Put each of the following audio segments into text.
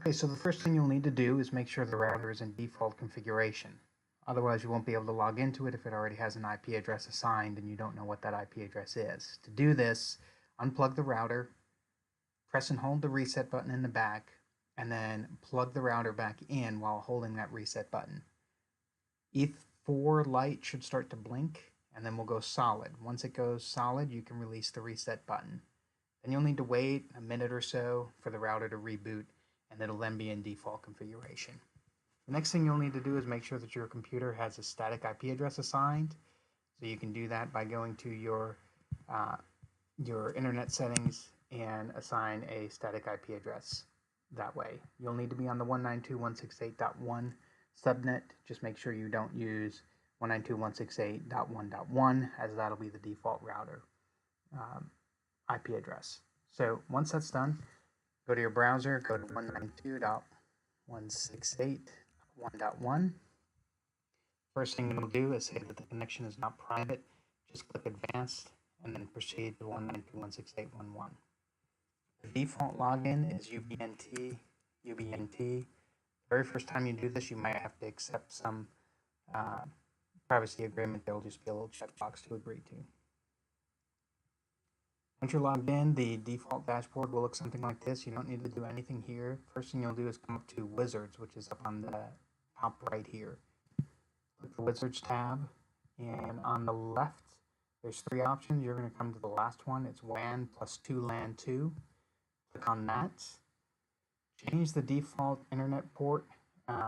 Okay, so the first thing you'll need to do is make sure the router is in default configuration. Otherwise, you won't be able to log into it if it already has an IP address assigned and you don't know what that IP address is. To do this, unplug the router, press and hold the reset button in the back, and then plug the router back in while holding that reset button. ETH4 light should start to blink, and then we'll go solid. Once it goes solid, you can release the reset button. Then you'll need to wait a minute or so for the router to reboot, and it'll then be in default configuration. The next thing you'll need to do is make sure that your computer has a static IP address assigned. So you can do that by going to your internet settings and assign a static IP address that way. You'll need to be on the 192.168.1 subnet. Just make sure you don't use 192.168.1.1 as that'll be the default router IP address. So once that's done, go to your browser, go to 192.168.1.1. First thing you'll do is say that the connection is not private. Just click Advanced and then proceed to 192.168.1.1. The default login is UBNT. The very first time you do this, you might have to accept some privacy agreement. There'll just be a little checkbox to agree to. Once you're logged in, the default dashboard will look something like this. You don't need to do anything here. First thing you'll do is come up to Wizards, which is up on the top right here. Click the Wizards tab, and on the left, there's three options. You're going to come to the last one. It's WAN plus 2 LAN 2. Click on that. Change the default internet port,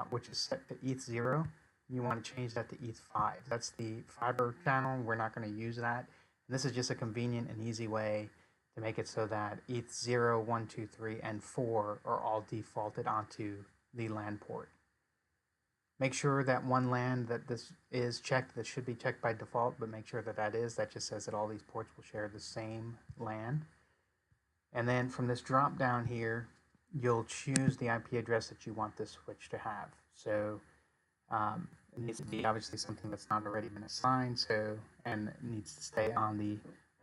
which is set to ETH0. You want to change that to ETH5. That's the fiber channel. We're not going to use that. And this is just a convenient and easy way to make it so that ETH0, 1, 2, 3, and 4 are all defaulted onto the LAN port. Make sure that one LAN that this is checked, that should be checked by default, but make sure that that just says that all these ports will share the same LAN. And then from this drop down here, you'll choose the IP address that you want this switch to have. So it needs to be obviously something that's not already been assigned, and it needs to stay on the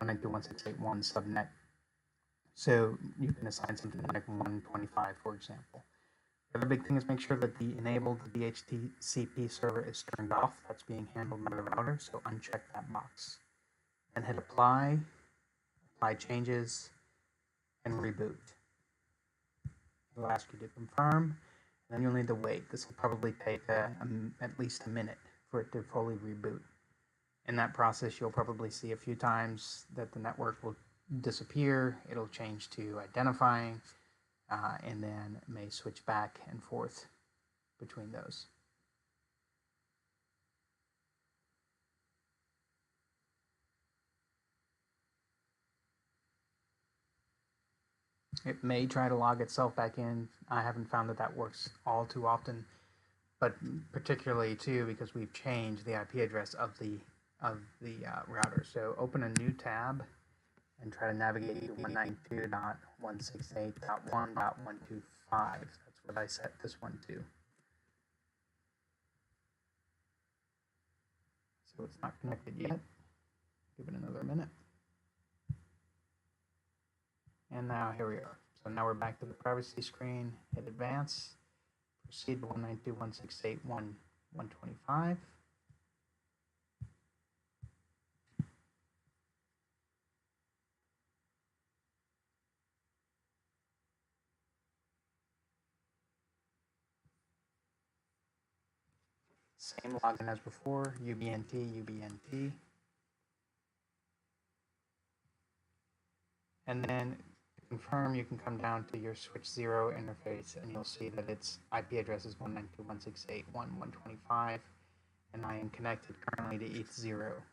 192.168.1 subnet. So you can assign something like 125, for example. The other big thing is make sure that the enabled DHCP server is turned off. That's being handled by the router, so uncheck that box. And hit apply changes, and reboot. It'll ask you to confirm, and then you'll need to wait. This will probably take at least a minute for it to fully reboot. In that process, you'll probably see a few times that the network will disappear. It'll change to identifying, and then may switch back and forth between those. It may try to log itself back in. I haven't found that that works all too often, but particularly too because we've changed the IP address of the router. So open a new tab and try to navigate to 192.168.1.125. That's what I set this one to. So it's not connected yet. Give it another minute. And now here we are. So now we're back to the privacy screen. Hit advance. Proceed to 192.168.1.125. Same login as before, UBNT. And then to confirm, you can come down to your switch 0 interface and you'll see that its IP address is 192.168.1.125, and I am connected currently to ETH0,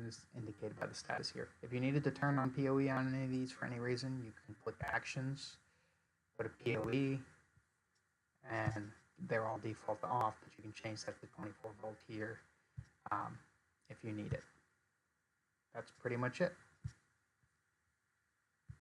as indicated by the status here. If you needed to turn on PoE on any of these for any reason, you can click Actions, go to PoE, and they're all default off, but you can change that to 24 volt here if you need it. That's pretty much it.